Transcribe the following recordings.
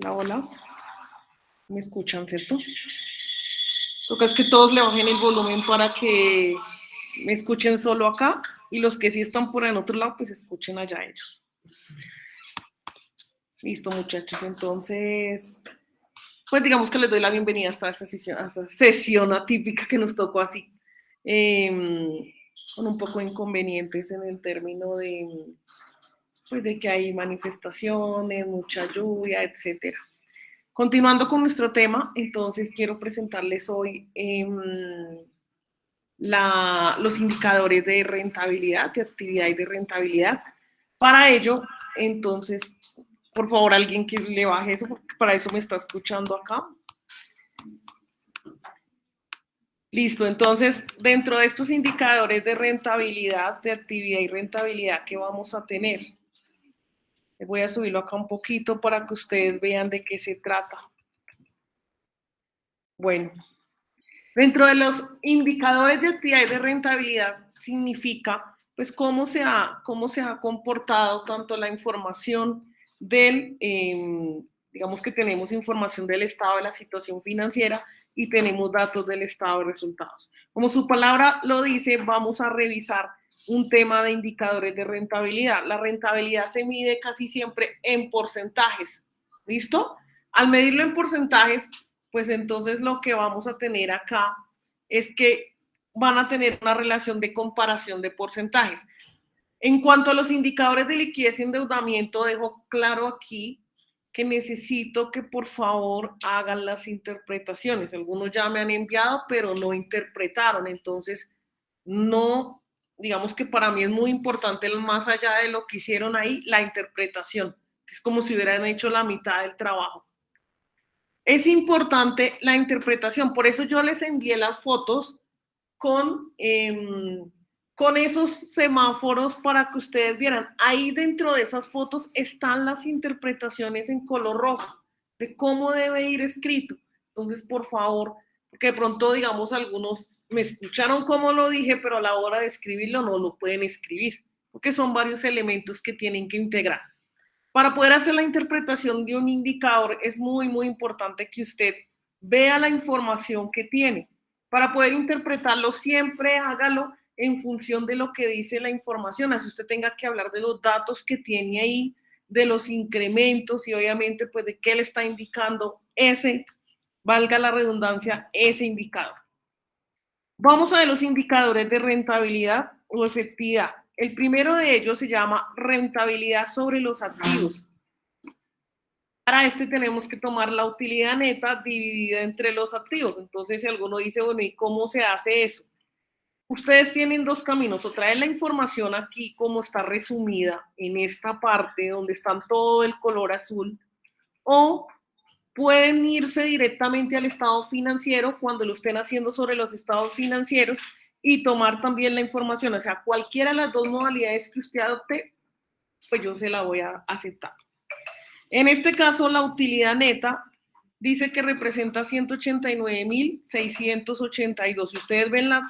Hola, hola. ¿Me escuchan, cierto? Toca es que todos le bajen el volumen para que me escuchen solo acá y los que sí están por en otro lado, pues escuchen allá ellos. Listo, muchachos. Entonces, pues digamos que les doy la bienvenida a esta sesión atípica que nos tocó así, con un poco de inconvenientes en el término pues, de que hay manifestaciones, mucha lluvia, etcétera. Continuando con nuestro tema, entonces quiero presentarles hoy los indicadores de rentabilidad, de actividad y de rentabilidad. Para ello, entonces, por favor, alguien que le baje eso, porque para eso me está escuchando acá. Listo, entonces, dentro de estos indicadores de rentabilidad, de actividad y rentabilidad que vamos a tener, voy a subirlo acá un poquito para que ustedes vean de qué se trata. Bueno, dentro de los indicadores de actividad y de rentabilidad significa pues cómo se ha comportado tanto la información del, digamos que tenemos información del estado de la situación financiera y tenemos datos del estado de resultados. Como su palabra lo dice, vamos a revisar un tema de indicadores de rentabilidad. La rentabilidad se mide casi siempre en porcentajes, ¿listo? Al medirlo en porcentajes, pues entonces lo que vamos a tener acá es que van a tener una relación de comparación de porcentajes. En cuanto a los indicadores de liquidez y endeudamiento, dejo claro aquí que necesito que por favor hagan las interpretaciones. Algunos ya me han enviado, pero no interpretaron. Entonces, no, digamos que para mí es muy importante, más allá de lo que hicieron ahí, la interpretación. Es como si hubieran hecho la mitad del trabajo. Es importante la interpretación, por eso yo les envié las fotos con esos semáforos para que ustedes vieran. Ahí dentro de esas fotos están las interpretaciones en color rojo de cómo debe ir escrito. Entonces, por favor, porque de pronto, digamos, algunos me escucharon cómo lo dije, pero a la hora de escribirlo no lo pueden escribir, porque son varios elementos que tienen que integrar. Para poder hacer la interpretación de un indicador es muy, muy importante que usted vea la información que tiene. Para poder interpretarlo, siempre hágalo en función de lo que dice la información. Así usted tenga que hablar de los datos que tiene ahí, de los incrementos y obviamente pues de qué le está indicando ese, valga la redundancia, ese indicador. Vamos a ver los indicadores de rentabilidad o efectividad. El primero de ellos se llama rentabilidad sobre los activos. Para este tenemos que tomar la utilidad neta dividida entre los activos. Entonces, si alguno dice, bueno, ¿y cómo se hace eso? Ustedes tienen dos caminos, o traer la información aquí como está resumida en esta parte donde están todo el color azul, o pueden irse directamente al estado financiero cuando lo estén haciendo sobre los estados financieros y tomar también la información. O sea, cualquiera de las dos modalidades que usted adopte, pues yo se la voy a aceptar. En este caso, la utilidad neta dice que representa 189.682. Si ustedes ven la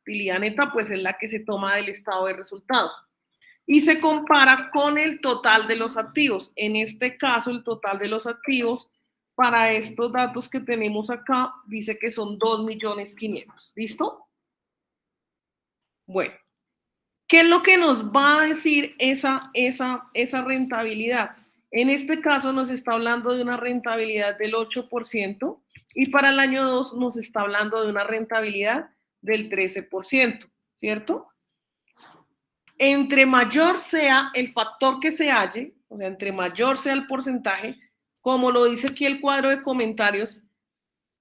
utilidad neta, pues es la que se toma del estado de resultados. Y se compara con el total de los activos. En este caso, el total de los activos para estos datos que tenemos acá dice que son 2.500.000. ¿Listo? Bueno, ¿qué es lo que nos va a decir esa rentabilidad? En este caso nos está hablando de una rentabilidad del 8% y para el año 2 nos está hablando de una rentabilidad del 13%, ¿cierto? Entre mayor sea el factor que se halle, o sea, entre mayor sea el porcentaje, como lo dice aquí el cuadro de comentarios,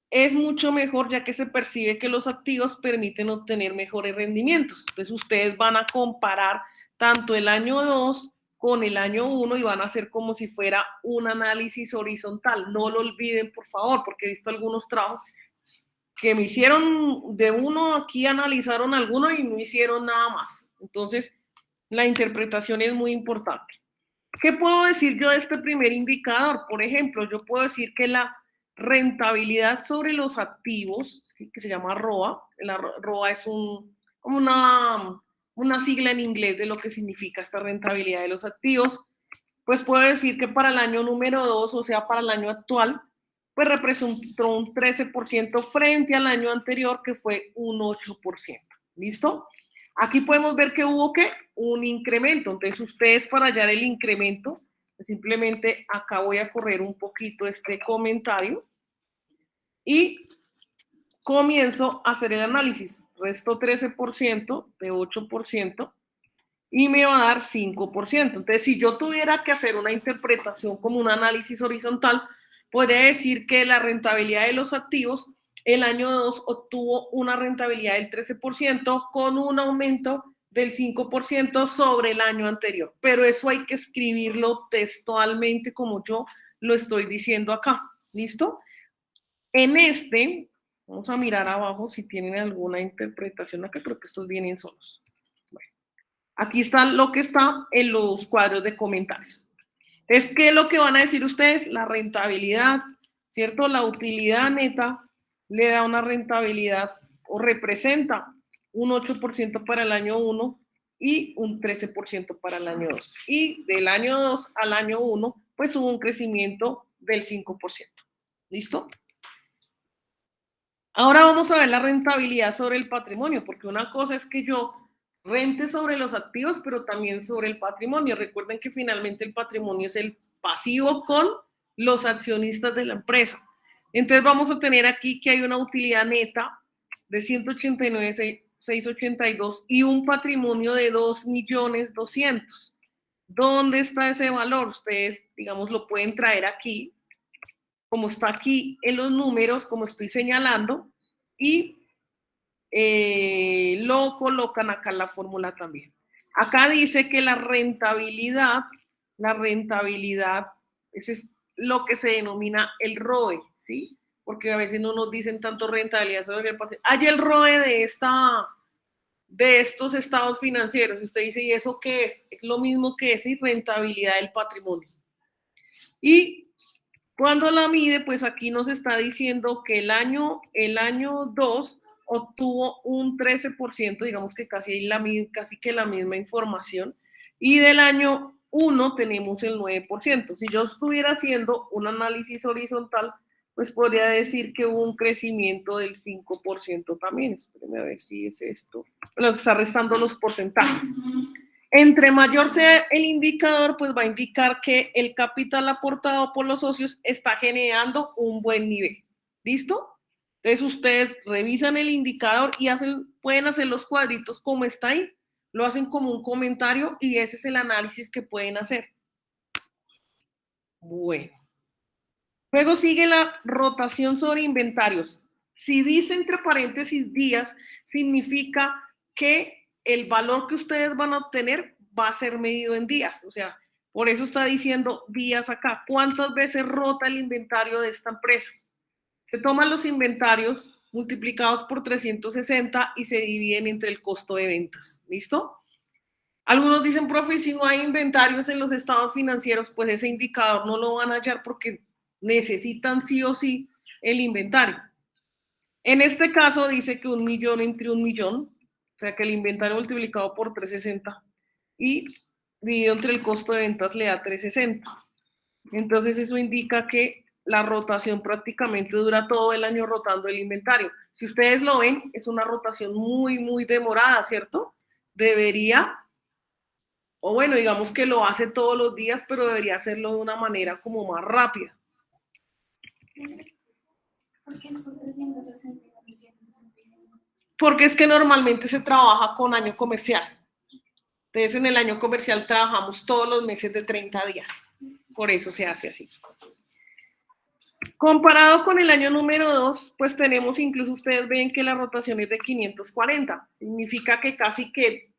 es mucho mejor ya que se percibe que los activos permiten obtener mejores rendimientos. Entonces ustedes van a comparar tanto el año 2 con el año 1 y van a hacer como si fuera un análisis horizontal. No lo olviden, por favor, porque he visto algunos trabajos que me hicieron de uno, aquí analizaron alguno y no hicieron nada más. Entonces, la interpretación es muy importante. ¿Qué puedo decir yo de este primer indicador? Por ejemplo, yo puedo decir que la rentabilidad sobre los activos, que se llama ROA, la ROA es como una sigla en inglés de lo que significa esta rentabilidad de los activos, pues puedo decir que para el año número 2, o sea, para el año actual, pues representó un 13% frente al año anterior, que fue un 8%. ¿Listo? Aquí podemos ver que hubo, ¿qué? Un incremento. Entonces, ustedes para hallar el incremento, simplemente acá voy a correr un poquito este comentario y comienzo a hacer el análisis. Resto 13% de 8% y me va a dar 5%. Entonces, si yo tuviera que hacer una interpretación como un análisis horizontal, podría decir que la rentabilidad de los activos, el año 2 obtuvo una rentabilidad del 13% con un aumento del 5% sobre el año anterior. Pero eso hay que escribirlo textualmente como yo lo estoy diciendo acá. ¿Listo? En este, vamos a mirar abajo si tienen alguna interpretación acá, creo que estos vienen solos. Bueno, aquí está lo que está en los cuadros de comentarios. Entonces, ¿qué es lo que van a decir ustedes? La rentabilidad, ¿cierto? La utilidad neta le da una rentabilidad o representa un 8% para el año 1 y un 13% para el año 2. Y del año 2 al año 1, pues hubo un crecimiento del 5%. ¿Listo? Ahora vamos a ver la rentabilidad sobre el patrimonio, porque una cosa es que yo rente sobre los activos, pero también sobre el patrimonio. Recuerden que finalmente el patrimonio es el pasivo con los accionistas de la empresa. Entonces vamos a tener aquí que hay una utilidad neta de 189,682 y un patrimonio de 2.200.000. ¿Dónde está ese valor? Ustedes, digamos, lo pueden traer aquí, como está aquí en los números, como estoy señalando, y lo colocan acá en la fórmula también. Acá dice que la rentabilidad, ese es lo que se denomina el ROE, ¿sí? Porque a veces no nos dicen tanto rentabilidad sobre el patrimonio. Hay el ROE de estos estados financieros. Usted dice, ¿y eso qué es? Es lo mismo que decir rentabilidad del patrimonio. Y cuando la mide, pues aquí nos está diciendo que el año 2 obtuvo un 13%, digamos que casi que la misma información, y del año 1 tenemos el 9%. Si yo estuviera haciendo un análisis horizontal, pues podría decir que hubo un crecimiento del 5% también. Espérenme a ver si es esto. Lo que está restando los porcentajes. Entre mayor sea el indicador, pues va a indicar que el capital aportado por los socios está generando un buen nivel. ¿Listo? Entonces ustedes revisan el indicador y pueden hacer los cuadritos como está ahí, lo hacen como un comentario y ese es el análisis que pueden hacer. Bueno. Luego sigue la rotación sobre inventarios. Si dice entre paréntesis días, significa que el valor que ustedes van a obtener va a ser medido en días. O sea, por eso está diciendo días acá. ¿Cuántas veces rota el inventario de esta empresa? Se toman los inventarios multiplicados por 360 y se dividen entre el costo de ventas. ¿Listo? Algunos dicen, profe, si no hay inventarios en los estados financieros, pues ese indicador no lo van a hallar porque necesitan sí o sí el inventario. En este caso dice que 1 millón entre 1 millón, o sea que el inventario multiplicado por 360 y dividido entre el costo de ventas le da 360. Entonces eso indica que la rotación prácticamente dura todo el año rotando el inventario. Si ustedes lo ven, es una rotación muy, muy demorada, ¿cierto? Debería, o bueno, digamos que lo hace todos los días, pero debería hacerlo de una manera como más rápida. ¿Por qué es por 360 y 361? Porque es que normalmente se trabaja con año comercial. Entonces, en el año comercial trabajamos todos los meses de 30 días. Por eso se hace así. Comparado con el año número 2, pues tenemos, incluso ustedes ven que la rotación es de 540. Significa que casi que,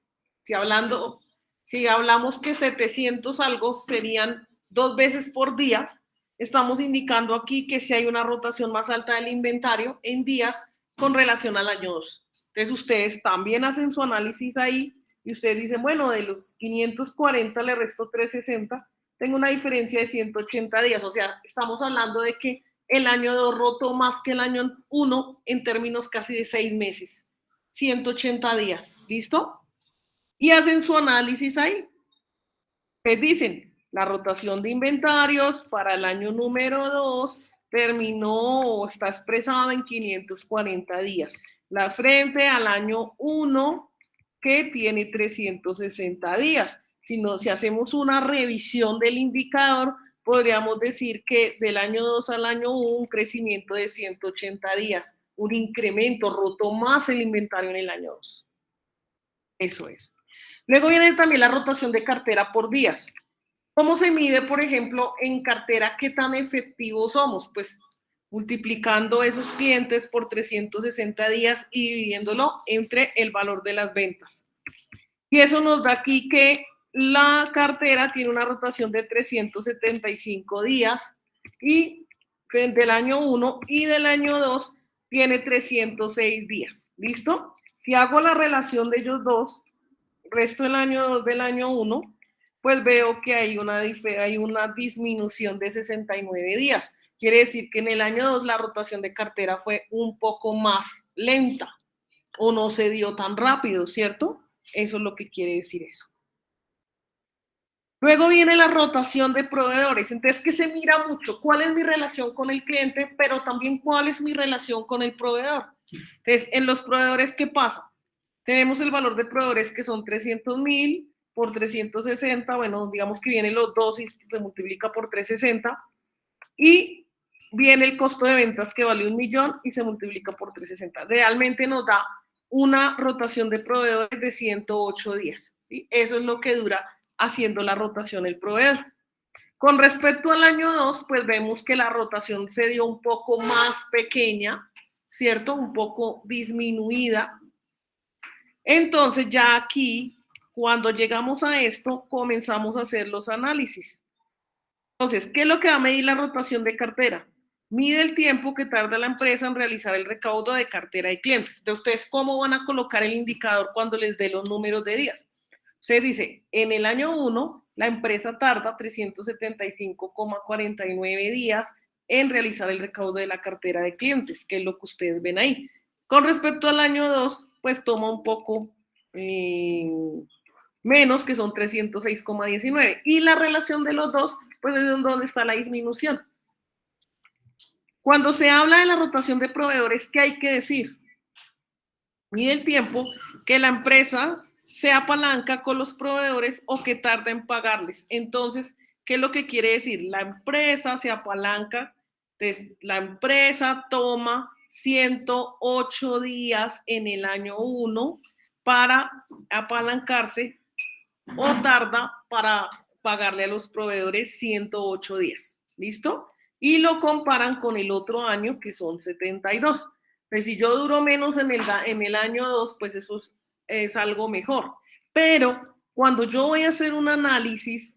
si hablamos que 700 algo serían 2 veces por día, estamos indicando aquí que si hay una rotación más alta del inventario en días con relación al año 2. Entonces ustedes también hacen su análisis ahí y ustedes dicen, bueno, de los 540 le resto 360, tengo una diferencia de 180 días. O sea, estamos hablando de que el año 2 rotó más que el año 1 en términos casi de 6 meses. 180 días. ¿Listo? Y hacen su análisis ahí. ¿Qué dicen? La rotación de inventarios para el año número 2 terminó o está expresada en 540 días. La frente al año 1 que tiene 360 días. Si hacemos una revisión del indicador, podríamos decir que del año 2 al año 1 un crecimiento de 180 días, un incremento, rotó más el inventario en el año 2. Eso es. Luego viene también la rotación de cartera por días. ¿Cómo se mide, por ejemplo, en cartera qué tan efectivos somos? Pues multiplicando esos clientes por 360 días y dividiéndolo entre el valor de las ventas. Y eso nos da aquí que la cartera tiene una rotación de 375 días y del año 1 y del año 2 tiene 306 días. ¿Listo? Si hago la relación de ellos dos, resto del año 2 del año 1, pues veo que hay una disminución de 69 días. Quiere decir que en el año 2 la rotación de cartera fue un poco más lenta o no se dio tan rápido, ¿cierto? Eso es lo que quiere decir eso. Luego viene la rotación de proveedores. Entonces, ¿qué se mira mucho? ¿Cuál es mi relación con el cliente? Pero también, ¿cuál es mi relación con el proveedor? Entonces, en los proveedores, ¿qué pasa? Tenemos el valor de proveedores que son 300,000 por 360. Bueno, digamos que vienen los dos y se multiplica por 360. Y viene el costo de ventas que vale 1,000,000 y se multiplica por 360. Realmente nos da una rotación de proveedores de 108 días. ¿Sí? Eso es lo que dura haciendo la rotación el proveedor. Con respecto al año 2, pues vemos que la rotación se dio un poco más pequeña, ¿cierto? Un poco disminuida. Entonces ya aquí, cuando llegamos a esto, comenzamos a hacer los análisis. Entonces, ¿qué es lo que va a medir la rotación de cartera? Mide el tiempo que tarda la empresa en realizar el recaudo de cartera de clientes. Entonces, ¿ustedes cómo van a colocar el indicador cuando les dé los números de días? Se dice, en el año 1, la empresa tarda 375,49 días en realizar el recaudo de la cartera de clientes, que es lo que ustedes ven ahí. Con respecto al año 2, pues toma un poco menos, que son 306,19. Y la relación de los dos, pues es donde está la disminución. Cuando se habla de la rotación de proveedores, ¿qué hay que decir? Mide el tiempo que la empresa se apalanca con los proveedores o que tarda en pagarles. Entonces, ¿qué es lo que quiere decir? La empresa se apalanca, entonces, la empresa toma 108 días en el año 1 para apalancarse o tarda para pagarle a los proveedores 108 días. ¿Listo? Y lo comparan con el otro año, que son 72. Pues si yo duro menos en el año 2, pues eso es algo mejor. Pero cuando yo voy a hacer un análisis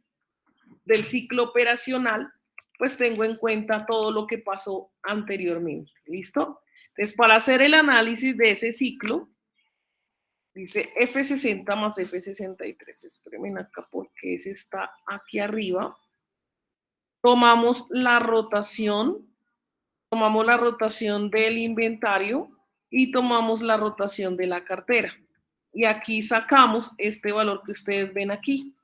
del ciclo operacional, pues tengo en cuenta todo lo que pasó anteriormente. ¿Listo? Entonces, para hacer el análisis de ese ciclo, dice F60 más F63. Espérenme acá porque ese está aquí arriba. Tomamos la rotación del inventario y tomamos la rotación de la cartera. Y aquí sacamos este valor que ustedes ven aquí,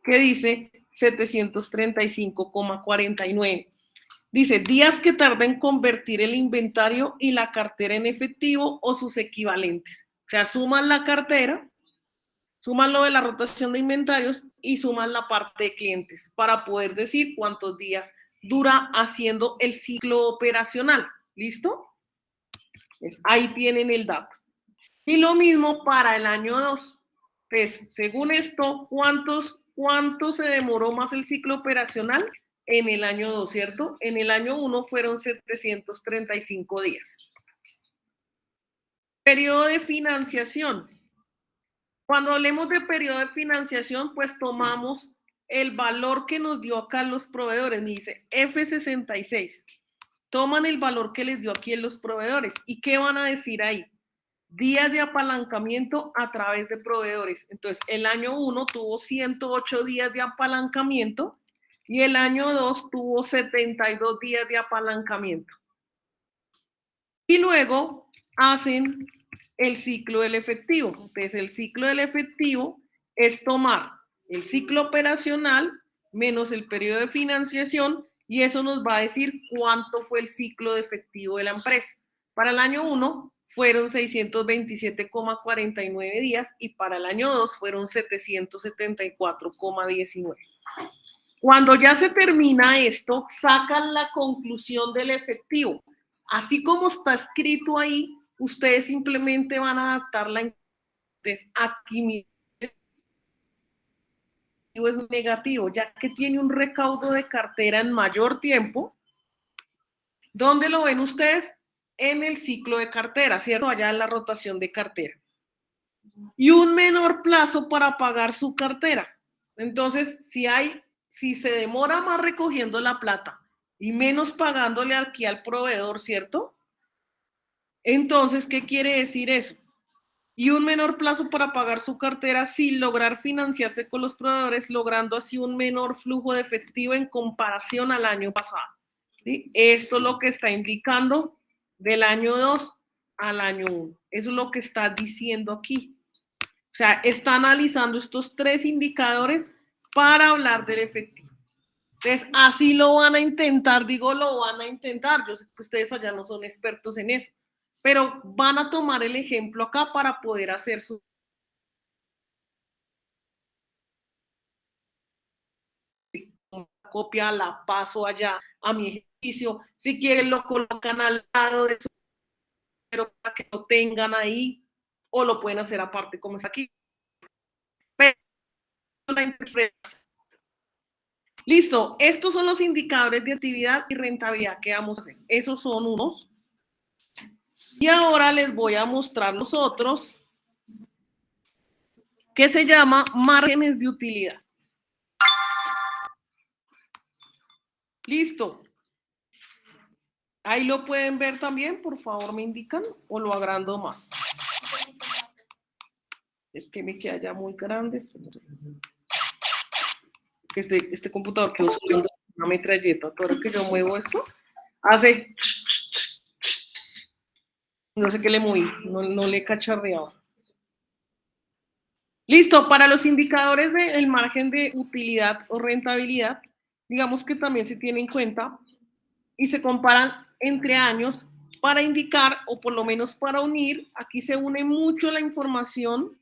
que dice 735,49. Dice, días que tarda en convertir el inventario y la cartera en efectivo o sus equivalentes. O sea, suman la cartera, suman lo de la rotación de inventarios y suman la parte de clientes para poder decir cuántos días dura haciendo el ciclo operacional. ¿Listo? Ahí tienen el dato. Y lo mismo para el año 2. Pues, según esto, ¿cuánto se demoró más el ciclo operacional? En el año 2, ¿cierto? En el año 1 fueron 735 días. Periodo de financiación. Cuando hablemos de periodo de financiación, pues tomamos el valor que nos dio acá los proveedores. Me dice F66. Toman el valor que les dio aquí en los proveedores. ¿Y qué van a decir ahí? Días de apalancamiento a través de proveedores. Entonces, el año 1 tuvo 108 días de apalancamiento y el año 2 tuvo 72 días de apalancamiento. Y luego hacen el ciclo del efectivo. Entonces, el ciclo del efectivo es tomar el ciclo operacional menos el periodo de financiación, y eso nos va a decir cuánto fue el ciclo de efectivo de la empresa. Para el año 1 fueron 627,49 días y para el año 2 fueron 774,19. Cuando ya se termina esto, sacan la conclusión del efectivo. Así como está escrito ahí, ustedes simplemente van a adaptar la entonces aquí mi es negativo, ya que tiene un recaudo de cartera en mayor tiempo. ¿Dónde lo ven ustedes? En el ciclo de cartera, ¿cierto? Allá en la rotación de cartera. Y un menor plazo para pagar su cartera. Entonces, si se demora más recogiendo la plata y menos pagándole aquí al proveedor, ¿cierto? Entonces, ¿qué quiere decir eso? Y un menor plazo para pagar su cartera sin lograr financiarse con los proveedores, logrando así un menor flujo de efectivo en comparación al año pasado. ¿Sí? Esto es lo que está indicando del año 2 al año 1. Eso es lo que está diciendo aquí. O sea, está analizando estos 3 indicadores para hablar del efectivo. Entonces, así lo van a intentar, digo, lo van a intentar. Yo sé que ustedes allá no son expertos en eso, pero van a tomar el ejemplo acá para poder hacer su copia, la paso allá a mi ejercicio. Si quieren, lo colocan al lado de su, pero para que lo tengan ahí, o lo pueden hacer aparte, como es aquí. Pero la interpretación. Listo, estos son los indicadores de actividad y rentabilidad que vamos a hacer. Esos son unos. Y ahora les voy a mostrar los otros, que se llama márgenes de utilidad. Listo. Ahí lo pueden ver también, por favor me indican, o lo agrando más. Es que me queda ya muy grande. Este computador que uso una metralleta, todo que yo muevo esto, hace... No sé qué le moví, no le he cacharreado. Listo, para los indicadores del margen de utilidad o rentabilidad, digamos que también se tiene en cuenta y se comparan entre años para indicar, o por lo menos para unir, aquí se une mucho la información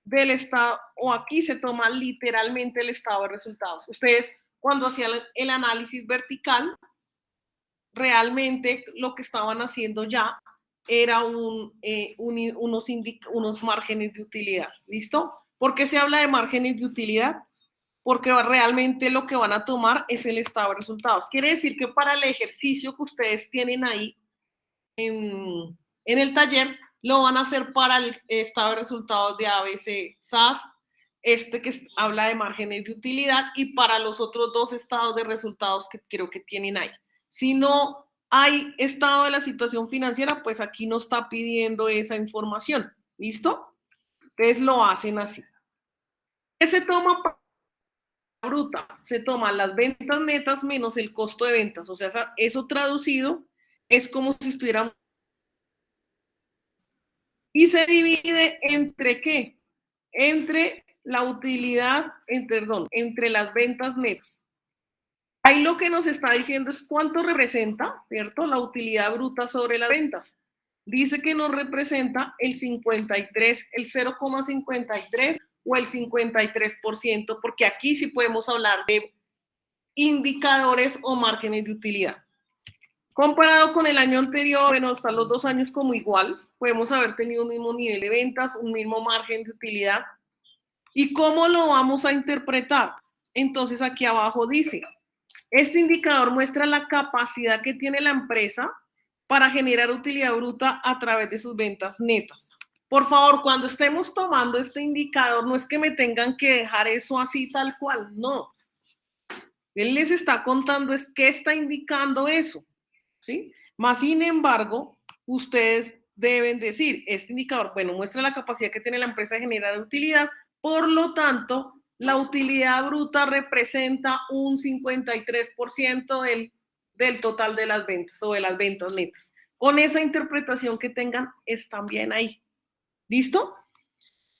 del estado, o aquí se toma literalmente el estado de resultados. Ustedes, cuando hacían el análisis vertical, realmente lo que estaban haciendo ya era unos márgenes de utilidad. ¿Listo? ¿Por qué se habla de márgenes de utilidad? Porque realmente lo que van a tomar es el estado de resultados. Quiere decir que para el ejercicio que ustedes tienen ahí en el taller, lo van a hacer para el estado de resultados de ABC SAS, que habla de márgenes de utilidad, y para los otros 2 estados de resultados que creo que tienen ahí. Si no hay estado de la situación financiera, pues aquí no está pidiendo esa información. ¿Listo? Entonces lo hacen así. ¿Qué se toma para bruta? Se toman las ventas netas menos el costo de ventas. O sea, eso traducido es como si estuviéramos... Y se divide entre ¿qué? Entre la utilidad, entre las ventas netas. Ahí lo que nos está diciendo es cuánto representa, ¿cierto? La utilidad bruta sobre las ventas. Dice que nos representa el 53, el 0,53 o el 53%, porque aquí sí podemos hablar de indicadores o márgenes de utilidad. Comparado con el año anterior, bueno, están los 2 años como igual, podemos haber tenido un mismo nivel de ventas, un mismo margen de utilidad. ¿Y cómo lo vamos a interpretar? Entonces aquí abajo dice, este indicador muestra la capacidad que tiene la empresa para generar utilidad bruta a través de sus ventas netas. Por favor, cuando estemos tomando este indicador, no es que me tengan que dejar eso así tal cual, no. Él les está contando es qué está indicando eso, ¿sí? Más sin embargo, ustedes deben decir, este indicador, bueno, muestra la capacidad que tiene la empresa de generar utilidad, por lo tanto, la utilidad bruta representa un 53% del total de las ventas o de las ventas netas. Con esa interpretación que tengan, están bien ahí. ¿Listo?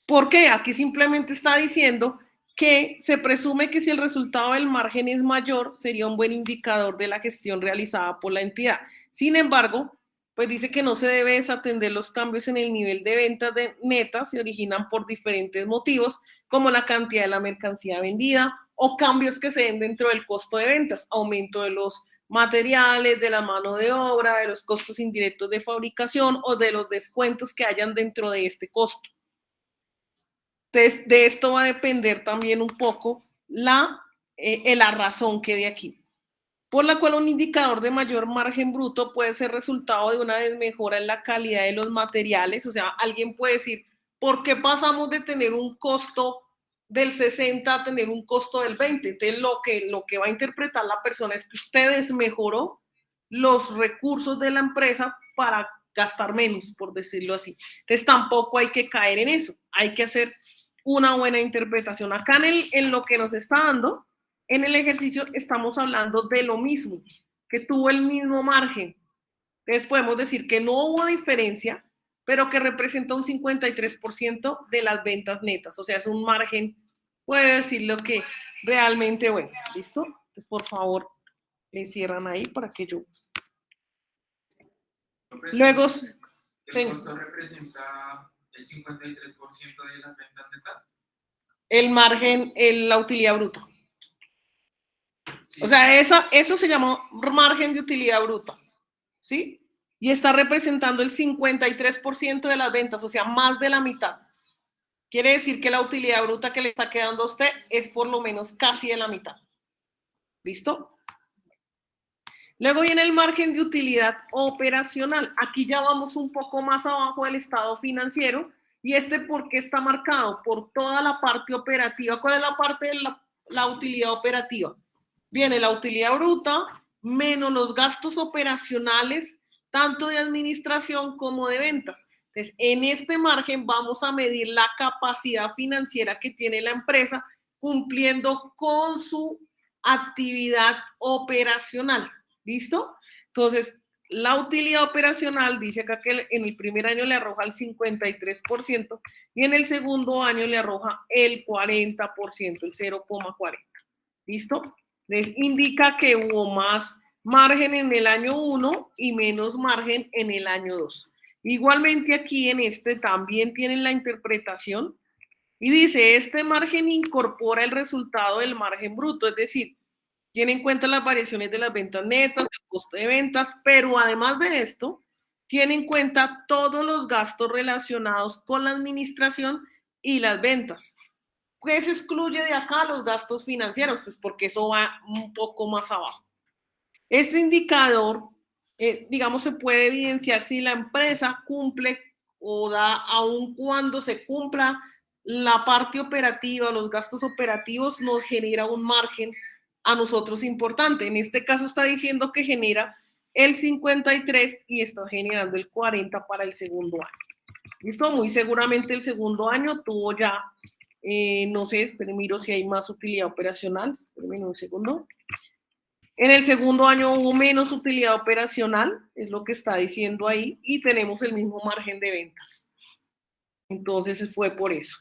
¿Por qué? Aquí simplemente está diciendo que se presume que si el resultado del margen es mayor, sería un buen indicador de la gestión realizada por la entidad. Sin embargo, pues dice que no se debe desatender los cambios en el nivel de ventas netas, se originan por diferentes motivos, como la cantidad de la mercancía vendida o cambios que se den dentro del costo de ventas, aumento de los materiales, de la mano de obra, de los costos indirectos de fabricación o de los descuentos que hayan dentro de este costo. Entonces, de esto va a depender también un poco la razón que de aquí, por la cual un indicador de mayor margen bruto puede ser resultado de una desmejora en la calidad de los materiales. O sea, alguien puede decir, ¿por qué pasamos de tener un costo del 60 a tener un costo del 20? Entonces, lo que va a interpretar la persona es que usted desmejoró los recursos de la empresa para gastar menos, por decirlo así. Entonces, tampoco hay que caer en eso. Hay que hacer una buena interpretación. Acá en lo que nos está dando, en el ejercicio estamos hablando de lo mismo, que tuvo el mismo margen. Entonces podemos decir que no hubo diferencia, pero que representa un 53% de las ventas netas. O sea, es un margen, puedo decirlo que realmente bueno. ¿Listo? Entonces, por favor, le cierran ahí para que yo... Luego... ¿El costo representa el 53% de las ventas netas? El margen, la utilidad bruta. O sea, eso se llama margen de utilidad bruta, ¿sí? Y está representando el 53% de las ventas, o sea, más de la mitad. Quiere decir que la utilidad bruta que le está quedando a usted es por lo menos casi de la mitad. ¿Listo? Luego viene el margen de utilidad operacional. Aquí ya vamos un poco más abajo del estado financiero. ¿Y por qué está marcado? Por toda la parte operativa. ¿Cuál es la parte de la utilidad operativa? Viene la utilidad bruta menos los gastos operacionales, tanto de administración como de ventas. Entonces, en este margen vamos a medir la capacidad financiera que tiene la empresa cumpliendo con su actividad operacional. ¿Listo? Entonces, la utilidad operacional dice acá que en el primer año le arroja el 53% y en el segundo año le arroja el 40%, el 0,40. ¿Listo? Les indica que hubo más margen en el año 1 y menos margen en el año 2. Igualmente aquí en este también tienen la interpretación y dice, este margen incorpora el resultado del margen bruto, es decir, tiene en cuenta las variaciones de las ventas netas, el costo de ventas, pero además de esto, tiene en cuenta todos los gastos relacionados con la administración y las ventas. ¿Qué se excluye de acá? Los gastos financieros, pues porque eso va un poco más abajo. Este indicador, digamos, se puede evidenciar si la empresa cumple o da, aun cuando se cumpla la parte operativa, los gastos operativos, nos genera un margen a nosotros importante. En este caso está diciendo que genera el 53 y está generando el 40 para el segundo año. ¿Listo? Muy seguramente el segundo año tuvo ya, no sé, pero miro si hay más utilidad operacional. Espérenme un segundo. En el segundo año hubo menos utilidad operacional, es lo que está diciendo ahí, y tenemos el mismo margen de ventas. Entonces fue por eso.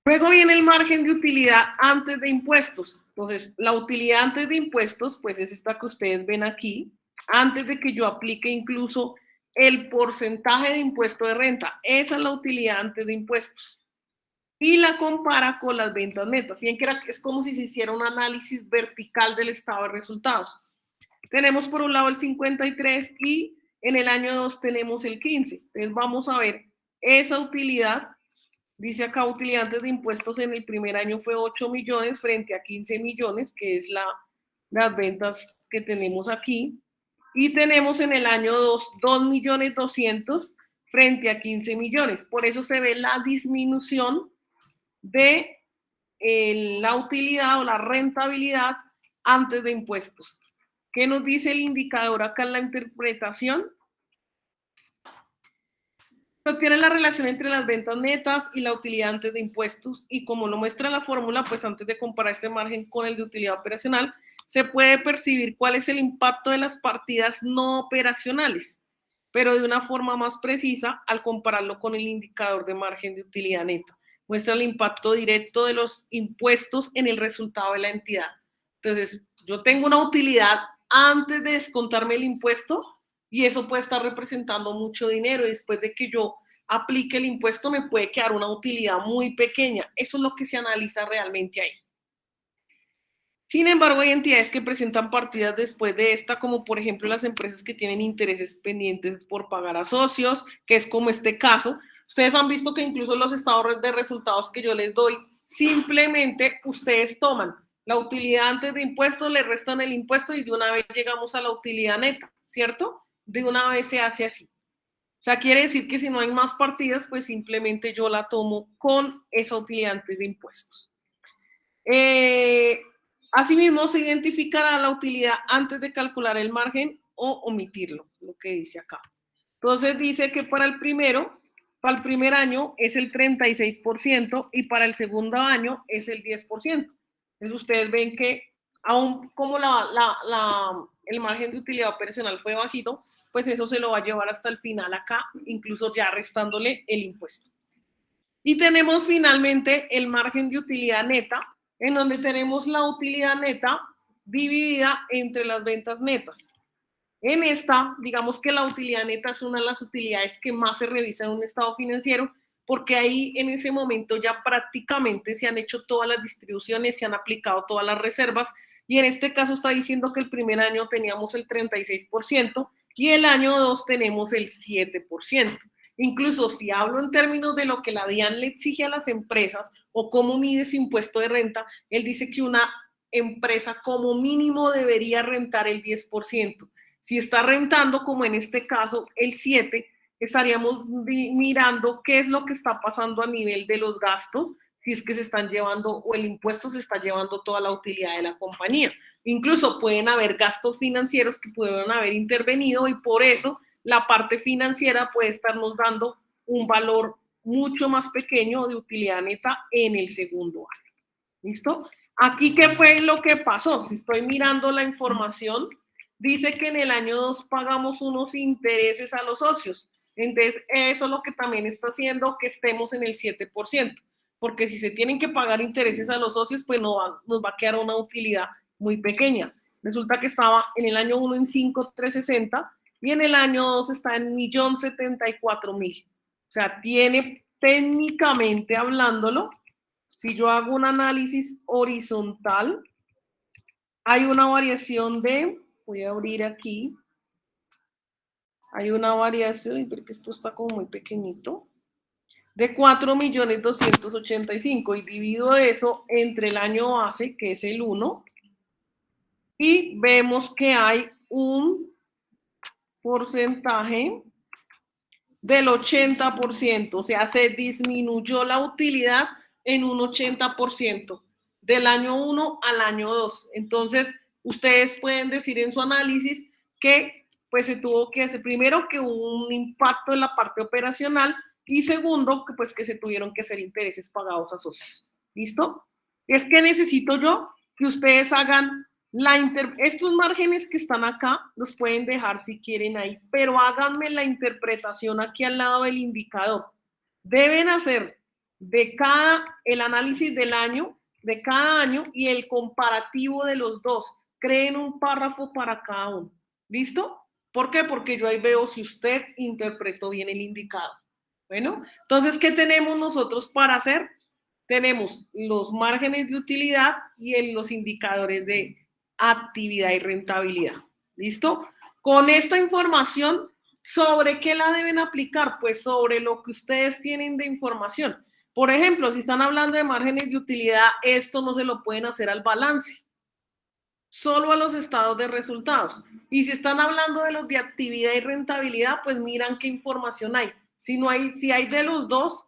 Luego viene el margen de utilidad antes de impuestos. Entonces, la utilidad antes de impuestos, pues es esta que ustedes ven aquí, antes de que yo aplique incluso el porcentaje de impuesto de renta. Esa es la utilidad antes de impuestos. Y la compara con las ventas netas. Es como si se hiciera un análisis vertical del estado de resultados. Tenemos por un lado el 53 y en el año 2 tenemos el 15. Entonces vamos a ver esa utilidad. Dice acá utilidad antes de impuestos en el primer año fue 8 millones frente a 15 millones, que es las ventas que tenemos aquí. Y tenemos en el año 2, 2.200.000 frente a 15 millones. Por eso se ve la disminución de la utilidad o la rentabilidad antes de impuestos. ¿Qué nos dice el indicador acá en la interpretación? Tiene la relación entre las ventas netas y la utilidad antes de impuestos y como lo muestra la fórmula, pues antes de comparar este margen con el de utilidad operacional, se puede percibir cuál es el impacto de las partidas no operacionales, pero de una forma más precisa al compararlo con el indicador de margen de utilidad neta. muestra el impacto directo de los impuestos en el resultado de la entidad. Entonces, yo tengo una utilidad antes de descontarme el impuesto y eso puede estar representando mucho dinero y después de que yo aplique el impuesto me puede quedar una utilidad muy pequeña. Eso es lo que se analiza realmente ahí. Sin embargo, hay entidades que presentan partidas después de esta, como por ejemplo las empresas que tienen intereses pendientes por pagar a socios, que es como este caso. Ustedes han visto que incluso los estados de resultados que yo les doy, simplemente ustedes toman la utilidad antes de impuestos, le restan el impuesto y de una vez llegamos a la utilidad neta, ¿cierto? De una vez se hace así. O sea, quiere decir que si no hay más partidas, pues simplemente yo la tomo con esa utilidad antes de impuestos. Asimismo, se identificará la utilidad antes de calcular el margen o omitirlo, lo que dice acá. Entonces dice que para el primer año es el 36% y para el segundo año es el 10%. Entonces ustedes ven que aún como el margen de utilidad operacional fue bajito, pues eso se lo va a llevar hasta el final acá, incluso ya restándole el impuesto. Y tenemos finalmente el margen de utilidad neta, en donde tenemos la utilidad neta dividida entre las ventas netas. En esta, digamos que la utilidad neta es una de las utilidades que más se revisa en un estado financiero, porque ahí en ese momento ya prácticamente se han hecho todas las distribuciones, se han aplicado todas las reservas, y en este caso está diciendo que el primer año teníamos el 36% y el año 2 tenemos el 7%. Incluso si hablo en términos de lo que la DIAN le exige a las empresas o cómo mide su impuesto de renta, él dice que una empresa como mínimo debería rentar el 10%. Si está rentando, como en este caso, el 7%, estaríamos mirando qué es lo que está pasando a nivel de los gastos, si es que se están llevando o el impuesto se está llevando toda la utilidad de la compañía. Incluso pueden haber gastos financieros que pudieron haber intervenido y por eso la parte financiera puede estarnos dando un valor mucho más pequeño de utilidad neta en el segundo año. ¿Listo? Aquí, ¿qué fue lo que pasó? Si estoy mirando la información, dice que en el año 2 pagamos unos intereses a los socios. Entonces, eso es lo que también está haciendo que estemos en el 7%, porque si se tienen que pagar intereses a los socios, pues nos va a quedar una utilidad muy pequeña. Resulta que estaba en el año 1 en 5,360 y en el año 2 está en 1.074.000. O sea, tiene técnicamente hablándolo, si yo hago un análisis horizontal, hay una variación de, voy a abrir aquí, hay una variación, porque esto está como muy pequeñito, de 4.285.000 y divido eso entre el año base, que es el 1, y vemos que hay un porcentaje del 80%, o sea, se disminuyó la utilidad en un 80% del año 1 al año 2. Entonces, ustedes pueden decir en su análisis que pues se tuvo que hacer, primero, que hubo un impacto en la parte operacional y segundo, que pues que se tuvieron que hacer intereses pagados a socios. ¿Listo? Es que necesito yo que ustedes hagan estos márgenes que están acá los pueden dejar si quieren ahí, pero háganme la interpretación aquí al lado del indicador. Deben hacer el análisis del año, de cada año y el comparativo de los dos. Creen un párrafo para cada uno. ¿Listo? ¿Por qué? Porque yo ahí veo si usted interpretó bien el indicador. Bueno, entonces, ¿qué tenemos nosotros para hacer? Tenemos los márgenes de utilidad y los indicadores de actividad y rentabilidad. ¿Listo? Con esta información, ¿sobre qué la deben aplicar? Pues sobre lo que ustedes tienen de información. Por ejemplo, si están hablando de márgenes de utilidad, esto no se lo pueden hacer al balance, solo a los estados de resultados. Y si están hablando de los de actividad y rentabilidad, pues miran qué información hay. Si hay de los dos,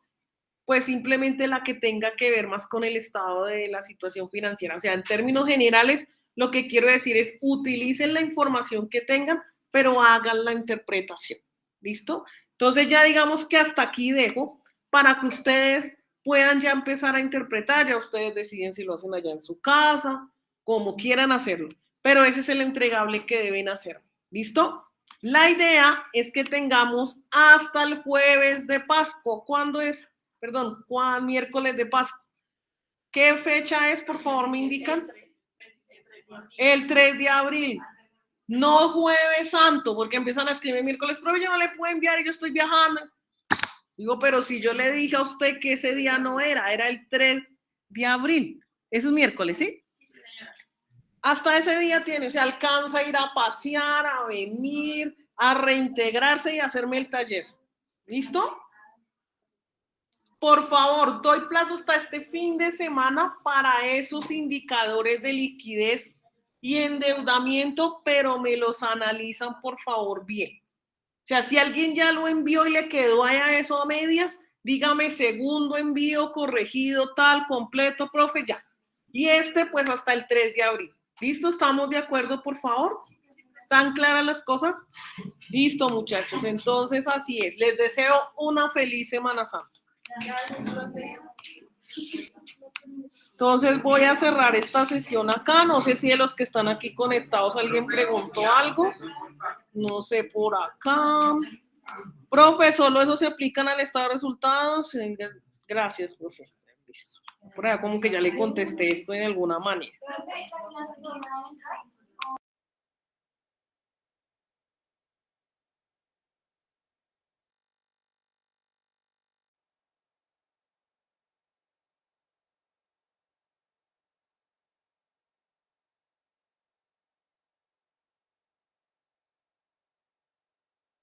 pues simplemente la que tenga que ver más con el estado de la situación financiera. O sea, en términos generales, lo que quiero decir es utilicen la información que tengan, pero hagan la interpretación. ¿Listo? Entonces ya digamos que hasta aquí dejo para que ustedes puedan ya empezar a interpretar. Ya ustedes deciden si lo hacen allá en su casa, como quieran hacerlo. Pero ese es el entregable que deben hacer. ¿Listo? La idea es que tengamos hasta el jueves de Pascua. ¿Cuándo es? perdón, ¿cuál miércoles de Pascua? ¿Qué fecha es, por favor, me indican? El 3 de abril. No Jueves Santo, porque empiezan a escribir miércoles, pero yo no le puedo enviar y yo estoy viajando. Digo, pero si yo le dije a usted que ese día no era el 3 de abril. Es un miércoles, ¿sí? Hasta ese día tiene, se alcanza a ir a pasear, a venir, a reintegrarse y a hacerme el taller. ¿Listo? Por favor, doy plazo hasta este fin de semana para esos indicadores de liquidez y endeudamiento, pero me los analizan, por favor, bien. O sea, si alguien ya lo envió y le quedó ahí a eso a medias, dígame segundo envío, corregido, tal, completo, profe, ya. Y pues hasta el 3 de abril. ¿Listo? ¿Estamos de acuerdo, por favor? ¿Están claras las cosas? Listo, muchachos. Entonces, así es. Les deseo una feliz Semana Santa. Entonces, voy a cerrar esta sesión acá. No sé si de los que están aquí conectados alguien preguntó algo. No sé, por acá. Profe, ¿solo eso se aplican al estado de resultados? Gracias, profe. Listo. Por allá como que ya le contesté esto de alguna manera.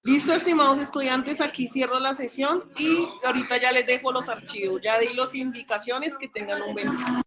Listo, estimados estudiantes, aquí cierro la sesión y ahorita ya les dejo los archivos. Ya di las indicaciones, que tengan un buen día.